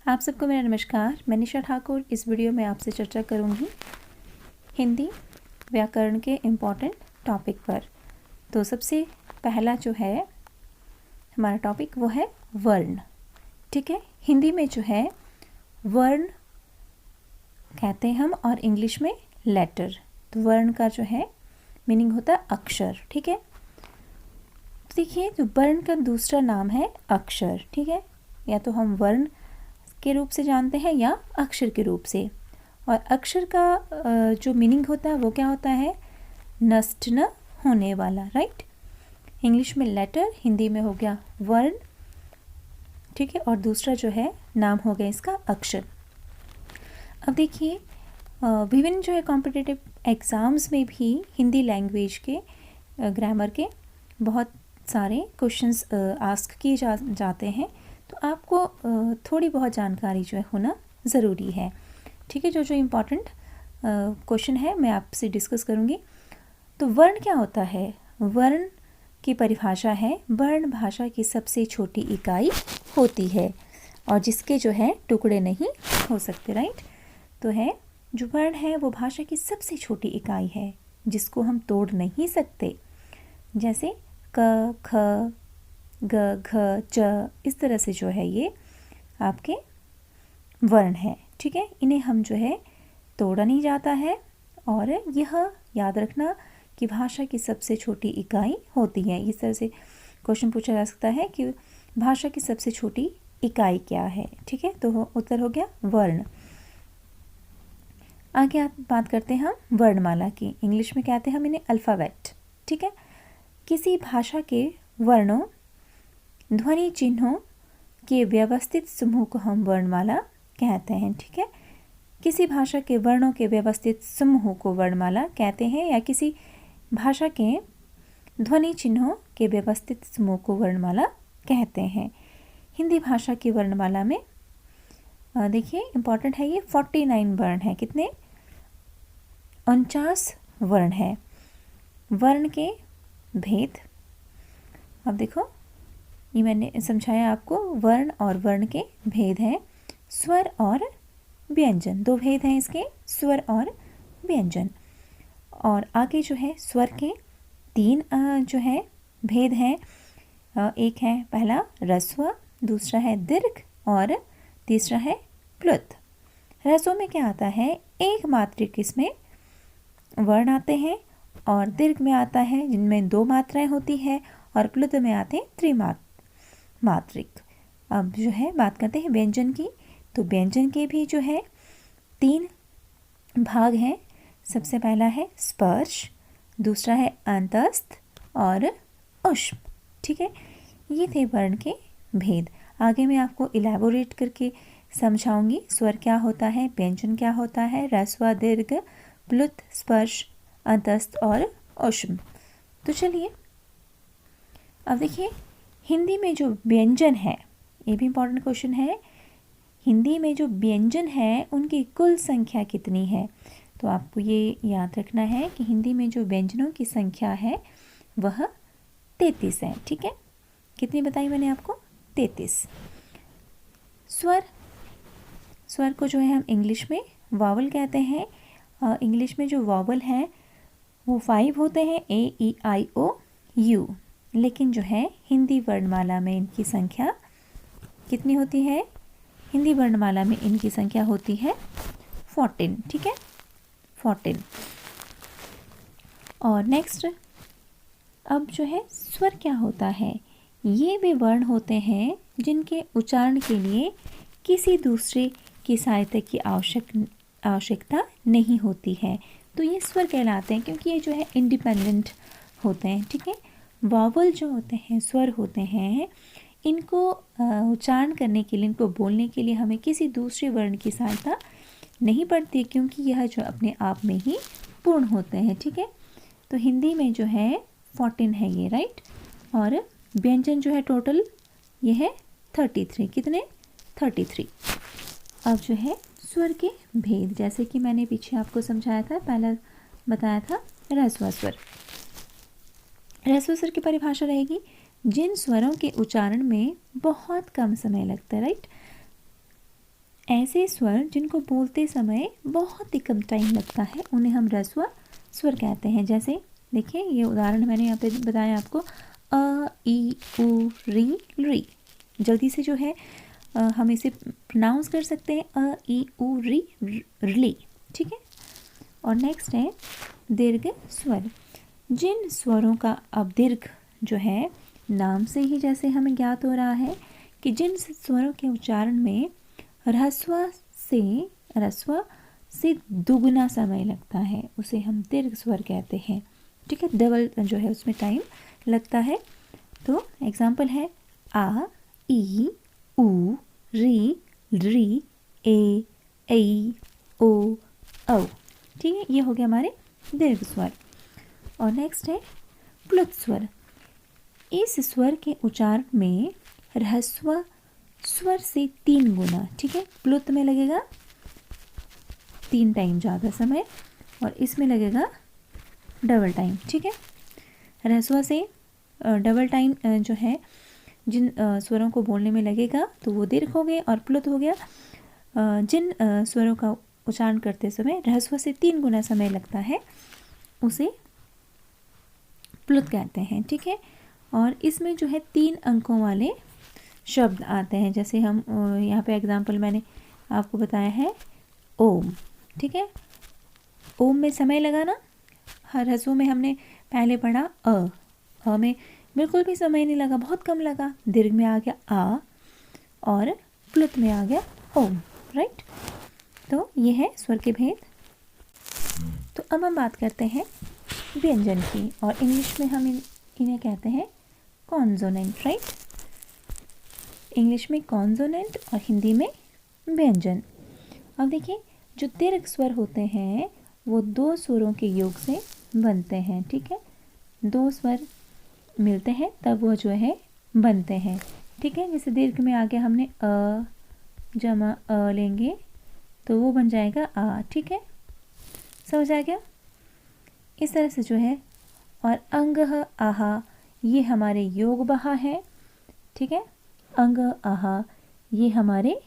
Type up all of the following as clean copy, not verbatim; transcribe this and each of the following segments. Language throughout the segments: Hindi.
आप सबको मेरा नमस्कार। मैं निशा ठाकुर इस वीडियो में आपसे चर्चा करूंगी हिंदी व्याकरण के इम्पॉर्टेंट टॉपिक पर। तो सबसे पहला जो है हमारा टॉपिक वो है वर्ण। ठीक है, हिंदी में जो है वर्ण कहते हैं हम और इंग्लिश में लेटर। तो वर्ण का जो है मीनिंग होता है अक्षर। ठीक है, तो देखिए जो वर्ण का दूसरा नाम है अक्षर। ठीक है, या तो हम वर्ण के रूप से जानते हैं या अक्षर के रूप से। और अक्षर का जो मीनिंग होता है वो क्या होता है, नष्ट न होने वाला। राइट, इंग्लिश में लेटर, हिंदी में हो गया वर्ण। ठीक है, और दूसरा जो है नाम हो गया इसका अक्षर। अब देखिए विभिन्न जो है कॉम्पिटिटिव एग्ज़ाम्स में भी हिंदी लैंग्वेज के ग्रामर के बहुत सारे क्वेश्चंस आस्क किए जाते हैं। तो आपको थोड़ी बहुत जानकारी जो है होना ज़रूरी है। ठीक है, जो इम्पॉर्टेंट क्वेश्चन है मैं आपसे डिस्कस करूँगी। तो वर्ण क्या होता है? वर्ण की परिभाषा है वर्ण भाषा की सबसे छोटी इकाई होती है और जिसके जो है टुकड़े नहीं हो सकते। राइट, तो है जो वर्ण है वो भाषा की सबसे छोटी इकाई है जिसको हम तोड़ नहीं सकते। जैसे क, ख, ग, घ, च, इस तरह से जो है ये आपके वर्ण है। ठीक है, इन्हें हम जो है तोड़ा नहीं जाता है। और यह याद रखना कि भाषा की सबसे छोटी इकाई होती है। इस तरह से क्वेश्चन पूछा जा सकता है कि भाषा की सबसे छोटी इकाई क्या है। ठीक है, तो उत्तर हो गया वर्ण। आगे आप बात करते हैं हम वर्णमाला की। इंग्लिश में कहते हैं हम इन्हें अल्फ़ाबेट। ठीक है, किसी भाषा के वर्णों ध्वनि चिन्हों के व्यवस्थित समूह को हम वर्णमाला कहते हैं। ठीक है, किसी भाषा के वर्णों के व्यवस्थित समूह को वर्णमाला कहते हैं या किसी भाषा के ध्वनि चिन्हों के व्यवस्थित समूह को वर्णमाला कहते हैं। हिंदी भाषा की वर्णमाला में देखिए इम्पॉर्टेंट है ये 49 वर्ण है। कितने? 49 वर्ण है। वर्ण के भेद, अब देखो ये मैंने समझाया आपको, वर्ण और वर्ण के भेद हैं स्वर और व्यंजन। दो भेद हैं इसके, स्वर और व्यंजन। और आगे जो है स्वर के 3 जो है भेद हैं। एक है पहला ह्रस्व, दूसरा है दीर्घ और तीसरा है प्लुत। ह्रस्व में क्या आता है, एक मात्रिक इसमें वर्ण आते हैं और दीर्घ में आता है जिनमें 2 मात्राएं होती है और प्लुत में आते हैं त्रिमात्रिक। अब जो है बात करते हैं व्यंजन की। तो व्यंजन के भी जो है 3 भाग हैं। सबसे पहला है स्पर्श, दूसरा है अंतस्थ और उष्म। ठीक है, ये थे वर्ण के भेद। आगे मैं आपको इलैबोरेट करके समझाऊंगी स्वर क्या होता है, व्यंजन क्या होता है, ह्रस्व, दीर्घ, प्लुत, स्पर्श, अंतस्थ और उष्म। तो चलिए अब देखिए हिंदी में जो व्यंजन है, ये भी इम्पोर्टेंट क्वेश्चन है। हिंदी में जो व्यंजन है उनकी कुल संख्या कितनी है? तो आपको ये याद रखना है कि हिंदी में जो व्यंजनों की संख्या है वह 33 है। ठीक है, कितनी बताई मैंने आपको? 33। स्वर को जो है हम इंग्लिश में वावल कहते हैं। इंग्लिश में जो वावल हैं वो 5 होते हैं, ए, ई, आई, ओ, यू। लेकिन जो है हिंदी वर्णमाला में इनकी संख्या कितनी होती है? हिंदी वर्णमाला में इनकी संख्या होती है 14। ठीक है, 14। और नेक्स्ट अब जो है स्वर क्या होता है? ये वे वर्ण होते हैं जिनके उच्चारण के लिए किसी दूसरे की सहायता की आवश्यकता नहीं होती है। तो ये स्वर कहलाते हैं क्योंकि ये जो है इंडिपेंडेंट होते हैं। ठीक है, वावल जो होते हैं, स्वर होते हैं, इनको उच्चारण करने के लिए, इनको बोलने के लिए हमें किसी दूसरे वर्ण की सहायता नहीं पड़ती क्योंकि यह जो अपने आप में ही पूर्ण होते हैं। ठीक है, तो हिंदी में जो है 14 है ये। राइट, और व्यंजन जो है टोटल ये है 33। कितने? 33। अब जो है स्वर के भेद, जैसे कि मैंने पीछे आपको समझाया था, पहला बताया था ह्रस्व स्वर। ह्रस्व स्वर की परिभाषा रहेगी जिन स्वरों के उच्चारण में बहुत कम समय लगता है। राइट, ऐसे स्वर जिनको बोलते समय बहुत ही कम टाइम लगता है उन्हें हम ह्रस्व स्वर कहते हैं। जैसे देखिए ये उदाहरण मैंने यहाँ पे बताया आपको, अ ई उ री। जल्दी से जो है हम इसे प्रोनाउंस कर सकते हैं, अ ई उ री। ठीक है। और नेक्स्ट है दीर्घ स्वर। जिन स्वरों का अब दीर्घ जो है नाम से ही जैसे हमें ज्ञात हो रहा है कि जिन स्वरों के उच्चारण में ह्रस्व से दुगना समय लगता है उसे हम दीर्घ स्वर कहते हैं। ठीक है, डबल जो है उसमें टाइम लगता है। तो एग्जाम्पल है आ ई उ री ए ओ औ। ठीक है, ये हो गया हमारे दीर्घ स्वर। और नेक्स्ट है प्लुत स्वर। इस स्वर के उच्चारण में ह्रस्व स्वर से 3 गुना, ठीक है, प्लुत में लगेगा 3 टाइम ज़्यादा समय और इसमें लगेगा डबल टाइम। ठीक है, ह्रस्व से डबल टाइम जो है जिन स्वरों को बोलने में लगेगा तो वो दीर्घ हो गए, और प्लुत हो गया जिन स्वरों का उच्चारण करते समय ह्रस्व से 3 गुना समय लगता है उसे प्लुत कहते हैं। ठीक है, और इसमें जो है 3 अंकों वाले शब्द आते हैं। जैसे हम यहाँ पे एग्जाम्पल मैंने आपको बताया है ओम। ठीक है, ओम में समय लगा ना, हर ह्रस्व में हमने पहले पढ़ा अ में बिल्कुल भी समय नहीं लगा, बहुत कम लगा। दीर्घ में आ गया आ और प्लुत में आ गया ओम। राइट, तो ये है स्वर के भेद। तो अब हम बात करते हैं व्यंजन की, और इंग्लिश में हम इन्हें कहते हैं कॉन्सोनेंट। राइट, इंग्लिश में कॉन्सोनेंट और हिंदी में व्यंजन। अब देखिए जो दीर्घ स्वर होते हैं वो 2 स्वरों के योग से बनते हैं। ठीक है, 2 स्वर मिलते हैं तब वो जो है बनते हैं। ठीक है, जैसे दीर्घ में आ गया हमने अ जमा अ लेंगे तो वो बन जाएगा आ। ठीक है, समझ आ गया? इस तरह से जो है, और अंग आहा ये हमारे योग बहा है। ठीक है, अंग आहा ये हमारे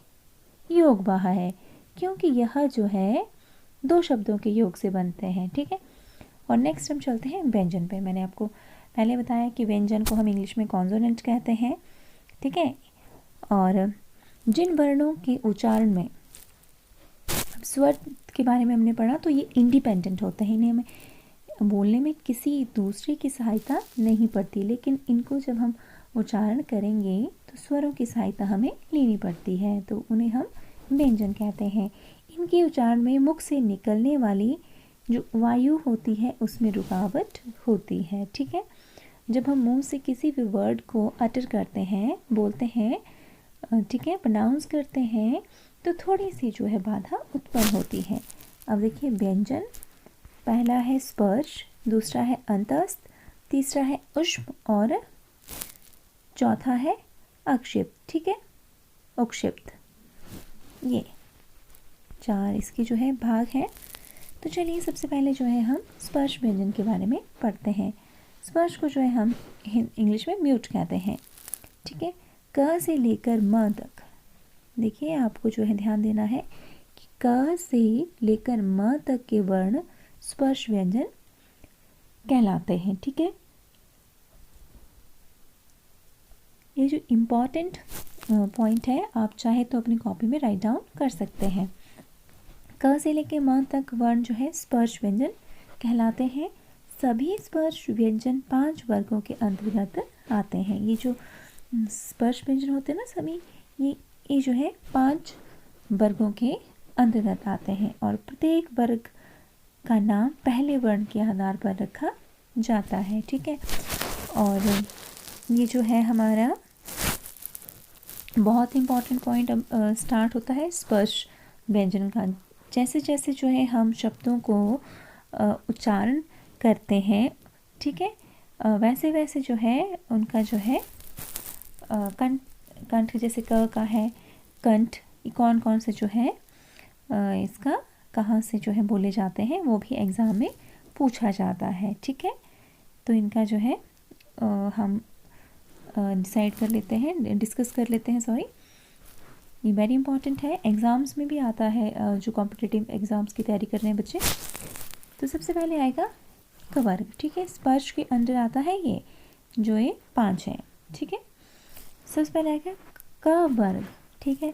योग बहा है, क्योंकि यह जो है 2 शब्दों के योग से बनते हैं। ठीक है, और नेक्स्ट हम चलते हैं व्यंजन पे। मैंने आपको पहले बताया कि व्यंजन को हम इंग्लिश में कॉन्सोनेंट कहते हैं। ठीक है, और जिन वर्णों के उच्चारण में स्वर के बारे में हमने पढ़ा तो ये इंडिपेंडेंट होते हैं, इन्हें हमें बोलने में किसी दूसरे की सहायता नहीं पड़ती, लेकिन इनको जब हम उच्चारण करेंगे तो स्वरों की सहायता हमें लेनी पड़ती है, तो उन्हें हम व्यंजन कहते हैं। इनके उच्चारण में मुख से निकलने वाली जो वायु होती है उसमें रुकावट होती है। ठीक है, जब हम मुंह से किसी भी वर्ड को अटर करते हैं, बोलते हैं, ठीक है, प्रोनाउंस करते हैं, तो थोड़ी सी जो है बाधा उत्पन्न होती है। अब देखिए व्यंजन, पहला है स्पर्श, दूसरा है अंतस्थ, तीसरा है उष्म और चौथा है अक्षिप्त। ठीक है, उक्षिप्त, ये 4 इसके जो है भाग हैं। तो चलिए सबसे पहले जो है हम स्पर्श व्यंजन के बारे में पढ़ते हैं। स्पर्श को जो है हम इंग्लिश में म्यूट कहते हैं। ठीक है, क से लेकर म तक, देखिए आपको जो है ध्यान देना है कि क से लेकर म तक के वर्ण स्पर्श व्यंजन कहलाते हैं। ठीक है, ये जो इम्पॉर्टेंट पॉइंट है आप चाहे तो अपनी कॉपी में राइट डाउन कर सकते हैं। क से लेकर म तक वर्ण जो है स्पर्श व्यंजन कहलाते हैं। सभी स्पर्श व्यंजन 5 वर्गों के अंतर्गत आते हैं। ये जो स्पर्श व्यंजन होते हैं ना सभी, ये जो है 5 वर्गों के अंतर्गत आते हैं, और प्रत्येक वर्ग का नाम पहले वर्ण के आधार पर रखा जाता है। ठीक है, और ये जो है हमारा बहुत इम्पॉर्टेंट पॉइंट अब स्टार्ट होता है स्पर्श व्यंजन का। जैसे जैसे जो है हम शब्दों को उच्चारण करते हैं, ठीक है, वैसे वैसे जो है उनका जो है कंठ, जैसे क का है कंठ, कौन कौन से जो है इसका कहाँ से जो है बोले जाते हैं वो भी एग्ज़ाम में पूछा जाता है। ठीक है, तो इनका जो है हम डिसाइड कर लेते हैं, डिस्कस कर लेते हैं। सॉरी, ये वेरी इंपॉर्टेंट है, एग्ज़ाम्स में भी आता है, जो कॉम्पिटिटिव एग्ज़ाम्स की तैयारी कर रहे हैं बच्चे। तो सबसे पहले आएगा क वर्ग, ठीक है। स्पर्श के अंदर आता है ये जो ये 5 है, ठीक है। सबसे पहले आएगा क वर्ग, ठीक है।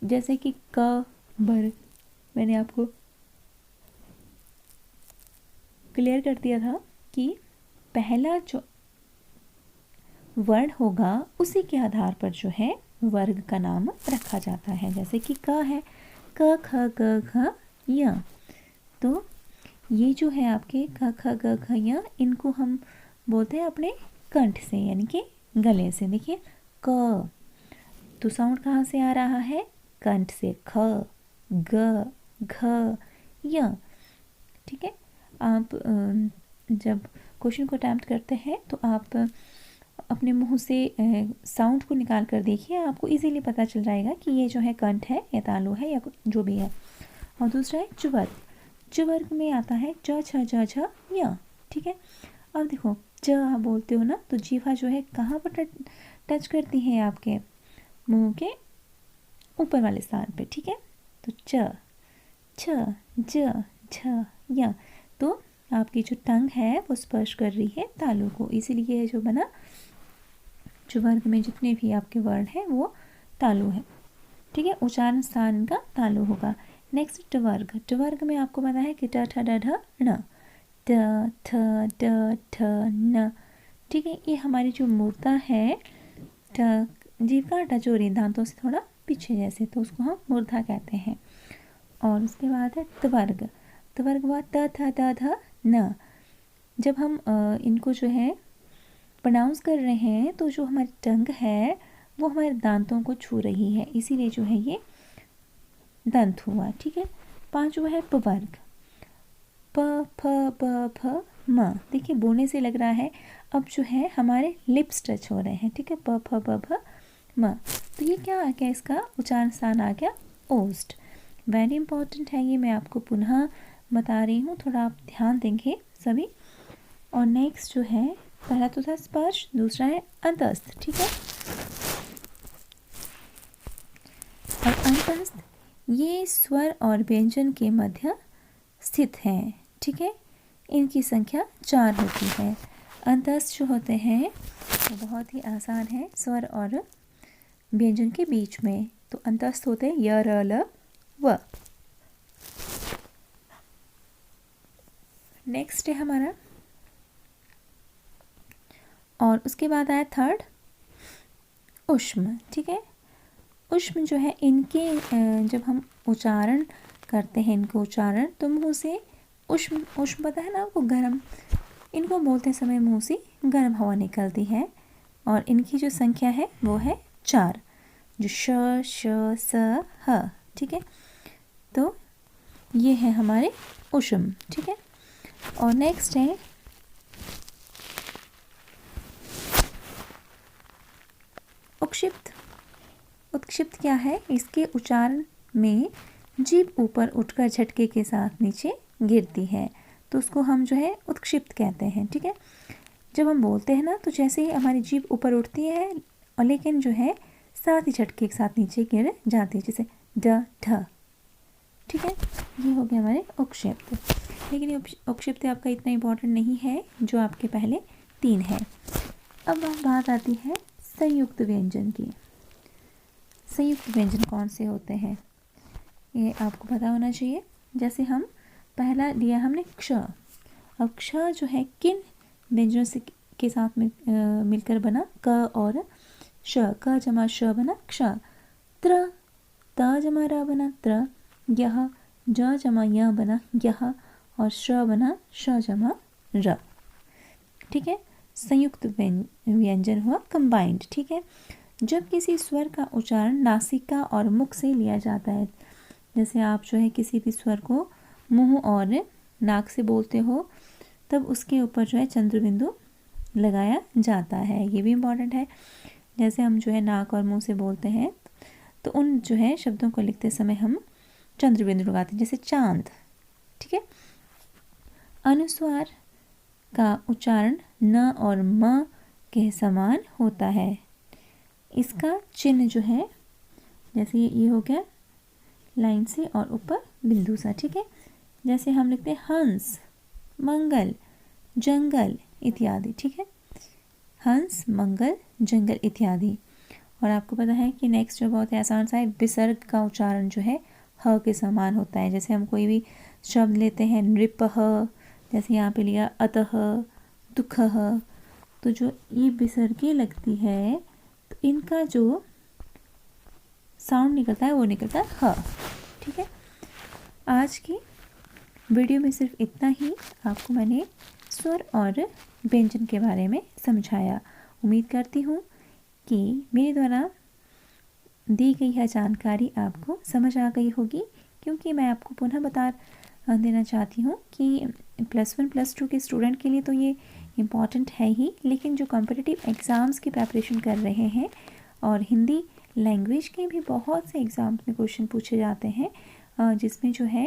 जैसे कि क वर्ग मैंने आपको क्लियर कर दिया था कि पहला जो वर्ड होगा उसी के आधार पर जो है वर्ग का नाम रखा जाता है। जैसे कि क है, क ख ग घ य, तो ये जो है आपके क ख ग घ य, इनको हम बोलते हैं अपने कंठ से, यानी कि गले से। देखिए क, तो साउंड कहाँ से आ रहा है? कंठ से। ख, ग, घ, य, ठीक है। आप जब क्वेश्चन को अटैम्प्ट करते हैं तो आप अपने मुंह से साउंड को निकाल कर देखिए, आपको इजीली पता चल जाएगा कि ये जो है कंठ है या तालु है या जो भी है। और दूसरा है च्वर्ग। च्वर्ग में आता है च छ ज झ य, ठीक है। अब देखो च आप बोलते हो ना, तो जीवा जो है कहाँ पर टच करती है? आपके मुंह के ऊपर वाले स्थान पे, ठीक है। तो च, छ, ज, झ, य, तो आपकी जो टंग है वो स्पर्श कर रही है तालु को, इसीलिए जो बना च्वर्ग में जितने भी आपके वर्ड हैं वो तालु है, ठीक है। उच्चारण स्थान का तालु होगा। नेक्स्ट टवर्ग। टवर्ग में आपको पता है कि ट ठ ड ढ ण, ट ठ ड ठ न, ठीक है। ये हमारी जो मूर्ता है, जीव का टचोरी दांतों से थोड़ा पीछे जैसे, तो उसको हम मूर्धा कहते हैं। और उसके बाद है त्वर्ग। त्वर्ग हुआ त थ द ध न। जब हम इनको जो है प्रोनाउंस कर रहे हैं तो जो हमारी टंग है वो हमारे दांतों को छू रही है, इसीलिए जो है ये दंत हुआ, ठीक है। पांचवा है पवर्ग। प फ ब फ म। देखिए बोलने से लग रहा है अब जो है हमारे लिप्स टच हो रहे हैं, ठीक है। प फ ब भ म, तो ये क्या आ गया? इसका उच्चारण स्थान आ गया ओस्ट। वेरी इंपॉर्टेंट है ये, मैं आपको पुनः बता रही हूँ, थोड़ा आप ध्यान देंगे सभी। और नेक्स्ट जो है, पहला तो था स्पर्श, दूसरा है अंतस्थ, ठीक है। और अंतस्थ ये स्वर और व्यंजन के मध्य स्थित हैं, ठीक है। इनकी संख्या 4 होती है। अंतस्थ जो होते हैं वो बहुत ही आसान है स्वर और व्यंजन के बीच में, तो अंतस्थ होते हैं य र ल व। नेक्स्ट है हमारा, और उसके बाद आया थर्ड ऊष्म, ठीक है। ऊष्म जो है इनके जब हम उच्चारण करते हैं इनको उच्चारण, तो मुंह से ऊष्म, ऊष्म पता है ना आपको, गर्म, इनको बोलते समय मुंह से गर्म हवा निकलती है। और इनकी जो संख्या है वो है 4, जो श श स ह, ठीक है। तो ये है हमारे ऊष्म, ठीक है। और नेक्स्ट है उत्क्षिप्त। उत्क्षिप्त क्या है? इसके उच्चारण में जीभ ऊपर उठकर झटके के साथ नीचे गिरती है, तो उसको हम जो है उत्क्षिप्त कहते हैं, ठीक है। जब हम बोलते हैं ना तो जैसे ही हमारी जीभ ऊपर उठती है और लेकिन जो है साथ ही झटके के साथ नीचे गिर जाती है, जैसे ड ढ, ठीक है। ये हो गया हमारे उत्क्षिप्त। लेकिन ये उत्क्षिप्त आपका इतना इम्पोर्टेंट नहीं है जो आपके पहले 3 है। अब बात आती है संयुक्त व्यंजन की। संयुक्त व्यंजन कौन से होते हैं ये आपको पता होना चाहिए। जैसे हम पहला लिया हमने क्ष। अब क्ष जो है किन व्यंजनों से के साथ में मिलकर बना? क और श, क जमा श बना क्ष। त्र, त जमा र बना त्र। यह, ज जमा य बना यह। और श बना श जमा र, ठीक है। संयुक्त व्यंजन हुआ कंबाइंड, ठीक है। जब किसी स्वर का उच्चारण नासिका और मुख से लिया जाता है, जैसे आप जो है किसी भी स्वर को मुंह और नाक से बोलते हो, तब उसके ऊपर जो है चंद्र बिंदु लगाया जाता है। ये भी इम्पॉर्टेंट है। जैसे हम जो है नाक और मुंह से बोलते हैं तो उन जो है शब्दों को लिखते समय हम चंद्र बिंदु लगाते हैं, जैसे चांद, ठीक है। अनुस्वार का उच्चारण न और म के समान होता है। इसका चिन्ह जो है जैसे ये हो गया लाइन से और ऊपर बिंदु सा, ठीक है। जैसे हम लिखते हैं हंस, मंगल, जंगल इत्यादि, ठीक है। हंस, मंगल, जंगल इत्यादि। और आपको पता है कि नेक्स्ट जो बहुत आसान सा है, विसर्ग का उच्चारण जो है ह के समान होता है। जैसे हम कोई भी शब्द लेते हैं, नृपः, जैसे यहाँ पे लिया अतः, दुःखः, तो जो ये विसर्गे लगती है तो इनका जो साउंड निकलता है वो निकलता है ह, ठीक है। आज की वीडियो में सिर्फ इतना ही आपको मैंने स्वर और व्यंजन के बारे में समझाया। उम्मीद करती हूँ कि मेरे द्वारा दी गई यह जानकारी आपको समझ आ गई होगी, क्योंकि मैं आपको पुनः बता देना चाहती हूँ कि +1 +2 के स्टूडेंट के लिए तो ये इम्पॉर्टेंट है ही, लेकिन जो कॉम्पिटिटिव एग्ज़ाम्स की प्रिपरेशन कर रहे हैं और हिंदी लैंग्वेज के भी बहुत से एग्ज़ाम्स में क्वेश्चन पूछे जाते हैं, जिसमें जो है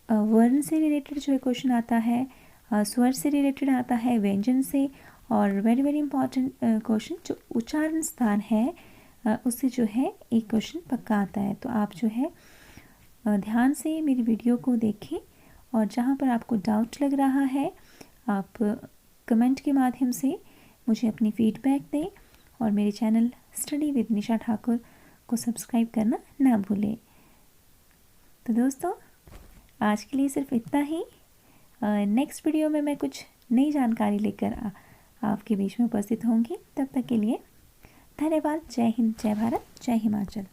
वर्ण से रिलेटेड जो है क्वेश्चन आता है, स्वर से रिलेटेड आता है, व्यंजन से, और वेरी वेरी इंपॉर्टेंट क्वेश्चन जो उच्चारण स्थान है उससे जो है एक क्वेश्चन पक्का आता है। तो आप जो है ध्यान से मेरी वीडियो को देखें, और जहाँ पर आपको डाउट लग रहा है आप कमेंट के माध्यम से मुझे अपनी फीडबैक दें, और मेरे चैनल स्टडी विद निशा ठाकुर को सब्सक्राइब करना ना भूलें। तो दोस्तों आज के लिए सिर्फ इतना ही। नेक्स्ट वीडियो में मैं कुछ नई जानकारी लेकर आपके बीच में उपस्थित होंगी। तब तक के लिए धन्यवाद। जय हिंद, जय भारत, जय हिमाचल।